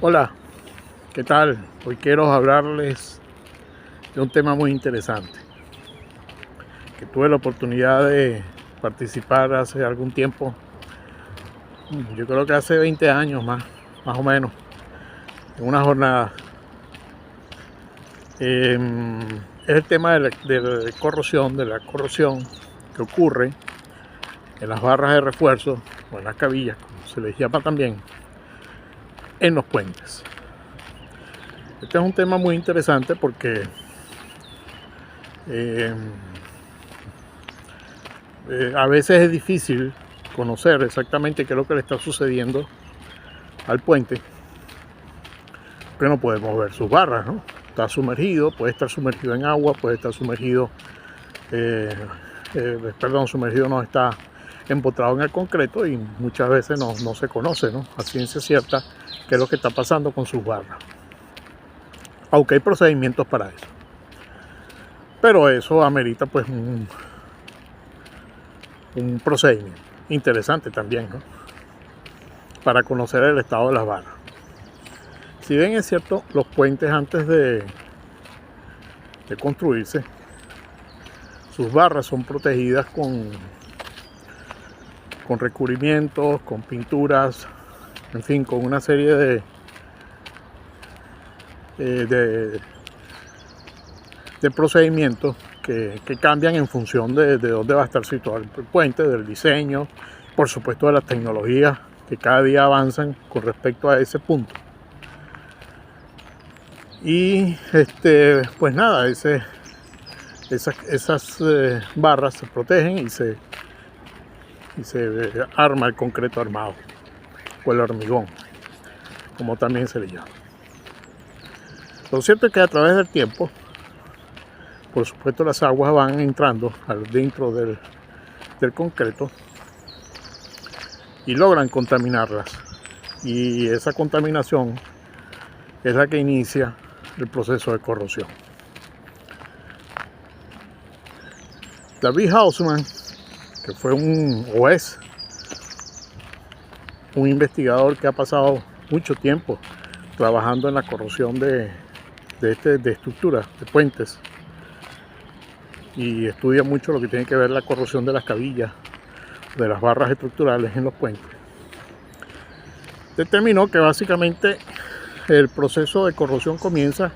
Hola, ¿qué tal? Hoy quiero hablarles de un tema muy interesante que tuve la oportunidad de participar hace algún tiempo. Yo creo que hace 20 años más o menos, en una jornada. Es el tema de la corrosión que ocurre en las barras de refuerzo o en las cabillas, como se les llama también, en los puentes. Este es un tema muy interesante porque a veces es difícil conocer exactamente qué es lo que le está sucediendo al puente, porque no podemos ver sus barras, ¿no? Está sumergido, puede estar sumergido en agua, puede estar sumergido, sumergido no, está empotrado en el concreto y muchas veces no se conoce, ¿no?, a ciencia cierta qué es lo que está pasando con sus barras, aunque hay procedimientos para eso. Pero eso amerita pues un procedimiento interesante también, ¿no?, para conocer el estado de las barras. Si bien es cierto, los puentes antes de construirse, sus barras son protegidas con recubrimientos, con pinturas, en fin, con una serie de procedimientos que cambian en función de dónde va a estar situado el puente, del diseño, por supuesto de las tecnologías que cada día avanzan con respecto a ese punto. Y pues nada, esas barras se protegen y se arma el concreto armado o el hormigón, como también se le llama. Lo cierto es que a través del tiempo, por supuesto, las aguas van entrando dentro del concreto y logran contaminarlas, y esa contaminación es la que inicia el proceso de corrosión. David Haussmann, que fue un investigador que ha pasado mucho tiempo trabajando en la corrosión de estructuras, de puentes, y estudia mucho lo que tiene que ver la corrosión de las cabillas, de las barras estructurales en los puentes, determinó que básicamente el proceso de corrosión comienza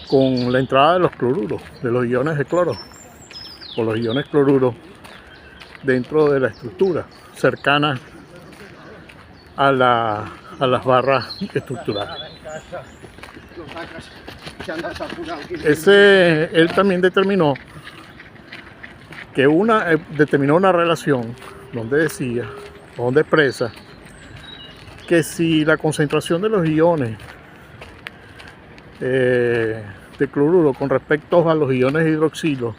con la entrada de los cloruros, de los iones de cloro o los iones cloruros dentro de la estructura cercana a las barras estructurales. Él también determinó una relación donde expresa que si la concentración de los iones de cloruro con respecto a los iones de hidroxilo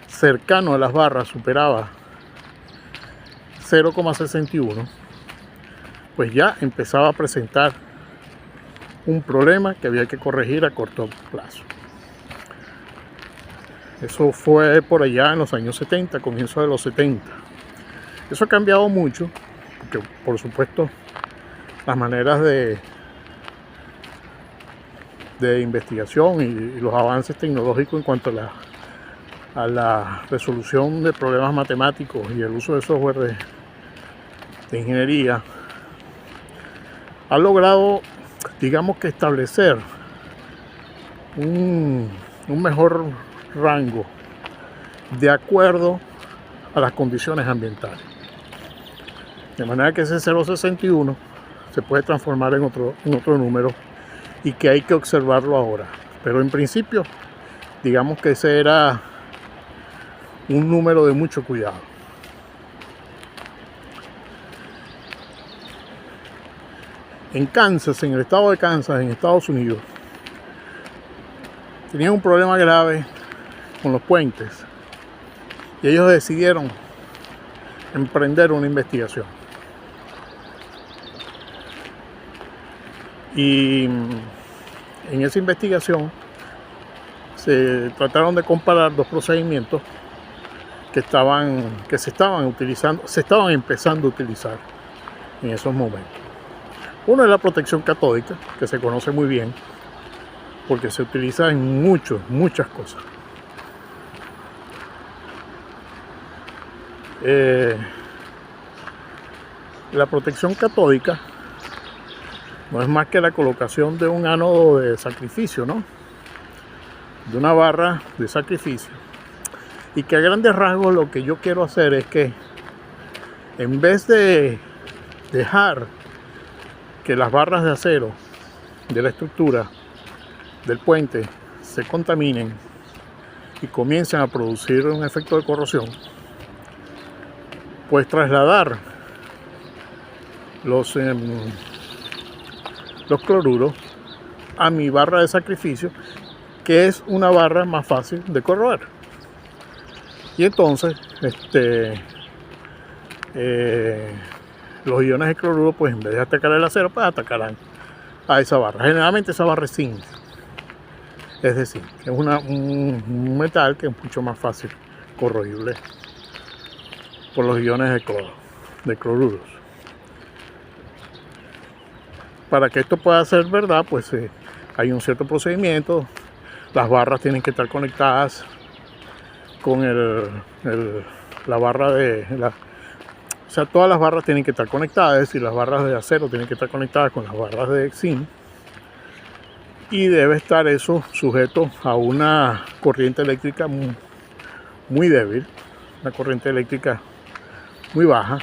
cercano a las barras superaba 0,61, pues ya empezaba a presentar un problema que había que corregir a corto plazo. Eso fue por allá en los años 70, comienzo de los 70. Eso ha cambiado mucho, porque por supuesto las maneras de investigación y los avances tecnológicos en cuanto a la resolución de problemas matemáticos y el uso de software de ingeniería ha logrado, digamos, que establecer un mejor rango de acuerdo a las condiciones ambientales, de manera que ese 0,61 se puede transformar en otro número y que hay que observarlo ahora, pero en principio digamos que ese era un número de mucho cuidado. En Kansas, en el estado de Kansas, en Estados Unidos, tenían un problema grave con los puentes y ellos decidieron emprender una investigación. Y en esa investigación se trataron de comparar dos procedimientos que se estaban empezando a utilizar en esos momentos. Uno es la protección catódica, que se conoce muy bien, porque se utiliza en muchas cosas. La protección catódica no es más que la colocación de un ánodo de sacrificio, ¿no? De una barra de sacrificio. Y que a grandes rasgos lo que yo quiero hacer es que en vez de dejar que las barras de acero de la estructura del puente se contaminen y comiencen a producir un efecto de corrosión, pues trasladar los cloruros a mi barra de sacrificio, que es una barra más fácil de corroer. Y entonces los iones de cloruro, pues en vez de atacar el acero, pues atacarán a esa barra. Generalmente esa barra es zinc, es decir, es un metal que es mucho más fácil corroíble por los iones de cloruros. Para que esto pueda ser verdad, pues hay un cierto procedimiento. Las barras tienen que estar conectadas con la barra o sea, todas las barras tienen que estar conectadas, es decir, las barras de acero tienen que estar conectadas con las barras de zinc, y debe estar eso sujeto a una corriente eléctrica muy débil, una corriente eléctrica muy baja.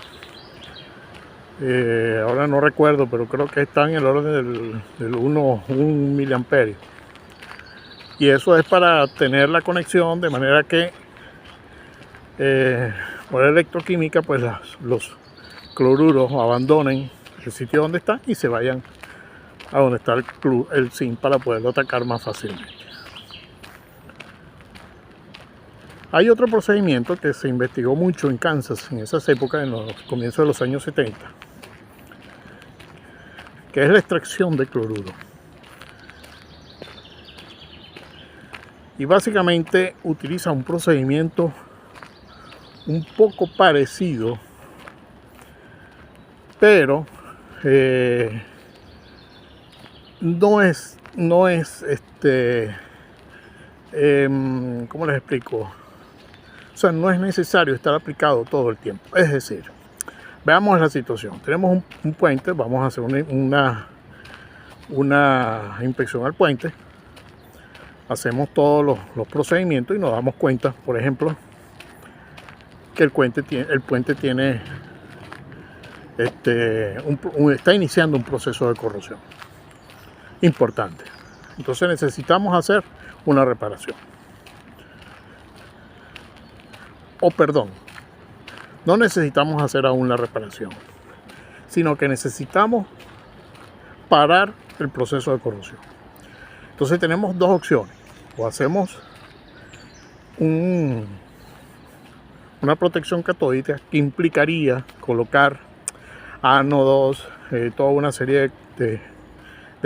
Ahora no recuerdo, pero creo que está en el orden del 1 miliamperio. Y eso es para tener la conexión de manera que por electroquímica, pues los cloruros abandonen el sitio donde están y se vayan a donde está el zinc para poderlo atacar más fácilmente. Hay otro procedimiento que se investigó mucho en Kansas en esas épocas, en los comienzos de los años 70, que es la extracción de cloruro. Y básicamente utiliza un procedimiento un poco parecido, pero no es ¿cómo les explico? O sea, no es necesario estar aplicado todo el tiempo. Es decir, veamos la situación. Tenemos un puente, vamos a hacer una inspección al puente. Hacemos todos los procedimientos y nos damos cuenta, por ejemplo, que el puente tiene está iniciando un proceso de corrosión importante. Entonces necesitamos hacer una reparación. O perdón, no necesitamos hacer aún la reparación, sino que necesitamos parar el proceso de corrosión. Entonces tenemos dos opciones: o hacemos una protección catódica, que implicaría colocar ánodos, toda una serie de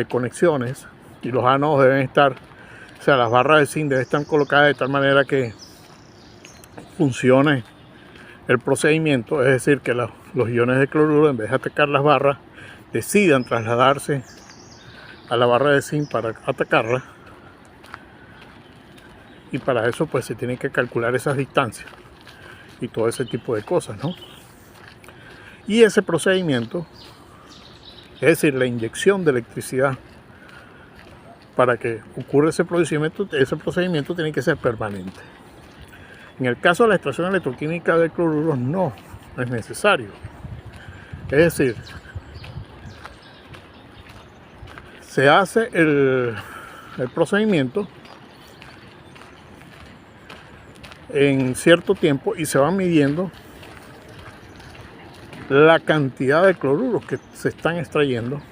conexiones, y los ánodos deben estar, o sea, las barras de zinc deben estar colocadas de tal manera que funcione el procedimiento, es decir, que los iones de cloruro, en vez de atacar las barras, decidan trasladarse a la barra de zinc para atacarla. Y para eso pues se tienen que calcular esas distancias y todo ese tipo de cosas, ¿no? Y ese procedimiento, es decir, la inyección de electricidad para que ocurra ese procedimiento tiene que ser permanente. En el caso de la extracción electroquímica de cloruros no es necesario. Es decir, se hace el procedimiento en cierto tiempo y se va midiendo la cantidad de cloruros que se están extrayendo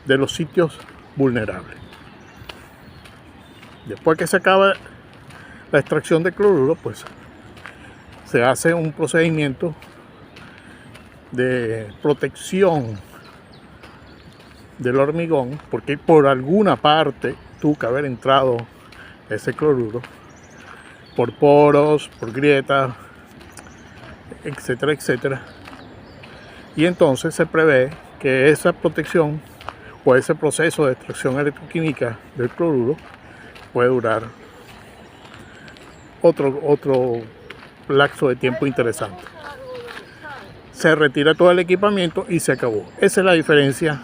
de los sitios vulnerables. Después que se acaba la extracción de cloruro, pues se hace un procedimiento de protección del hormigón, porque por alguna parte tuvo que haber entrado ese cloruro, por poros, por grietas, etcétera, etcétera. Y entonces se prevé que esa protección o ese proceso de extracción electroquímica del cloruro puede durar otro lapso de tiempo interesante. Se retira todo el equipamiento y se acabó. Esa es la diferencia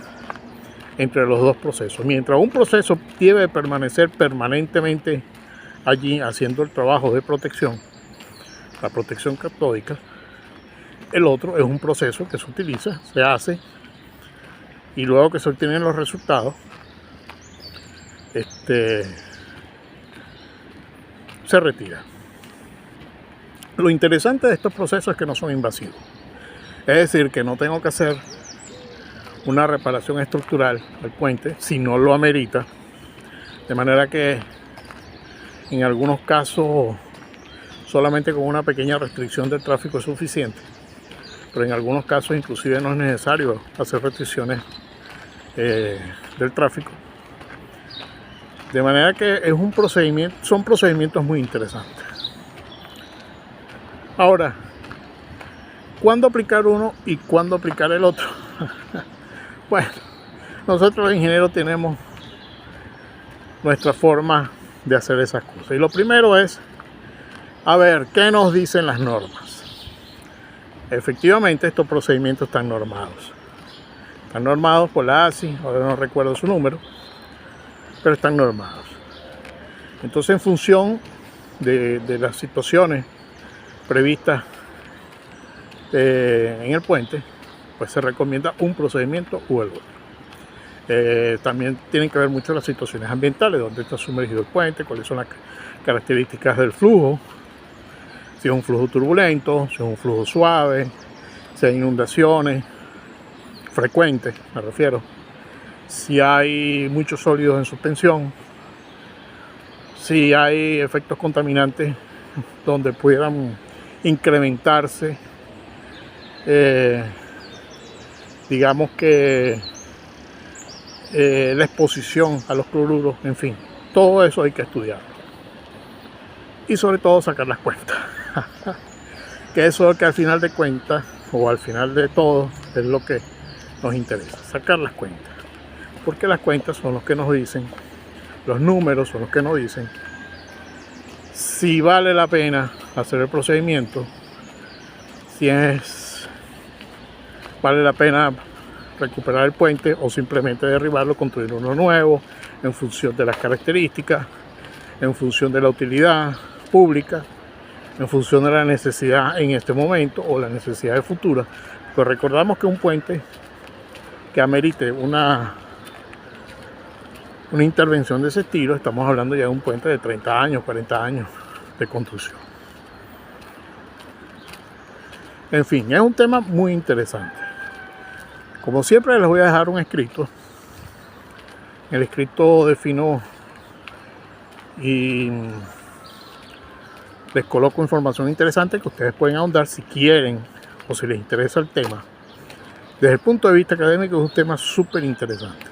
entre los dos procesos. Mientras un proceso debe permanecer permanentemente allí haciendo el trabajo de protección, la protección catódica, el otro es un proceso que se utiliza, se hace, y luego que se obtienen los resultados, se retira. Lo interesante de estos procesos es que no son invasivos. Es decir, que no tengo que hacer una reparación estructural al puente si no lo amerita. De manera que en algunos casos solamente con una pequeña restricción del tráfico es suficiente. Pero en algunos casos inclusive no es necesario hacer restricciones del tráfico. De manera que es un procedimiento, son procedimientos muy interesantes. Ahora, ¿cuándo aplicar uno y cuándo aplicar el otro? Bueno, nosotros los ingenieros tenemos nuestra forma de hacer esas cosas. Y lo primero es, a ver, ¿qué nos dicen las normas? Efectivamente, estos procedimientos están normados. Están normados por la ASI, ahora no recuerdo su número, pero están normados. Entonces, en función de las situaciones previstas en el puente, pues se recomienda un procedimiento u el otro. También tienen que ver mucho las situaciones ambientales, donde está sumergido el puente, cuáles son las características del flujo, si es un flujo turbulento, si es un flujo suave, si hay inundaciones frecuentes, me refiero, si hay muchos sólidos en suspensión, si hay efectos contaminantes donde pudieran incrementarse, digamos que la exposición a los cloruros, en fin, todo eso hay que estudiarlo. Y sobre todo sacar las cuentas. Que eso es lo que al final de cuentas, o al final de todo, es lo que nos interesa, sacar las cuentas. Porque las cuentas son los que nos dicen, los números son los que nos dicen si vale la pena hacer el procedimiento, si vale la pena recuperar el puente o simplemente derribarlo, construir uno nuevo, en función de las características, en función de la utilidad pública, en función de la necesidad en este momento o la necesidad de futura. Pues recordamos que un puente que amerite una intervención de ese estilo, estamos hablando ya de un puente de 30 años, 40 años de construcción. En fin, es un tema muy interesante. Como siempre, les voy a dejar un escrito. El escrito defino y les coloco información interesante que ustedes pueden ahondar si quieren o si les interesa el tema. Desde el punto de vista académico es un tema súper interesante.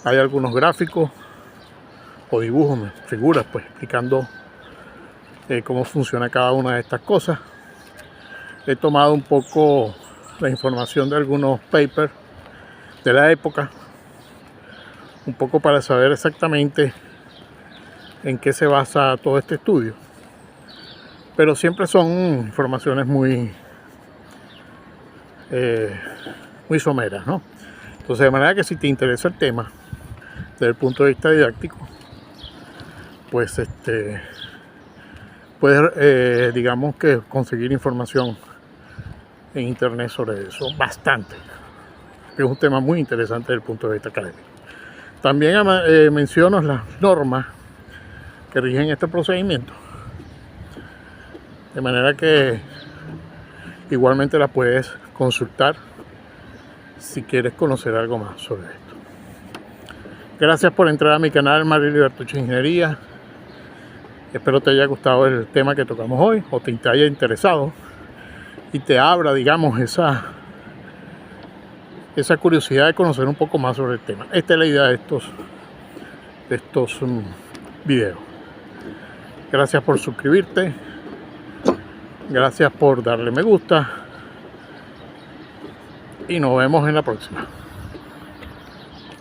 Hay algunos gráficos o dibujos, figuras, pues explicando cómo funciona cada una de estas cosas. He tomado un poco la información de algunos papers de la época, un poco para saber exactamente en qué se basa todo este estudio, pero siempre son informaciones muy someras, ¿no? Entonces, de manera que si te interesa el tema desde el punto de vista didáctico, pues puedes digamos que conseguir información en internet sobre eso, bastante. Es un tema muy interesante desde el punto de vista académico. También menciono las normas que rigen este procedimiento, de manera que igualmente las puedes consultar si quieres conocer algo más sobre esto. Gracias por entrar a mi canal Mario Bertucci Ingeniería. Espero te haya gustado el tema que tocamos hoy, o te haya interesado y te abra, digamos, esa curiosidad de conocer un poco más sobre el tema. Esta es la idea de estos videos. Gracias por suscribirte Gracias por darle me gusta y nos vemos en la próxima.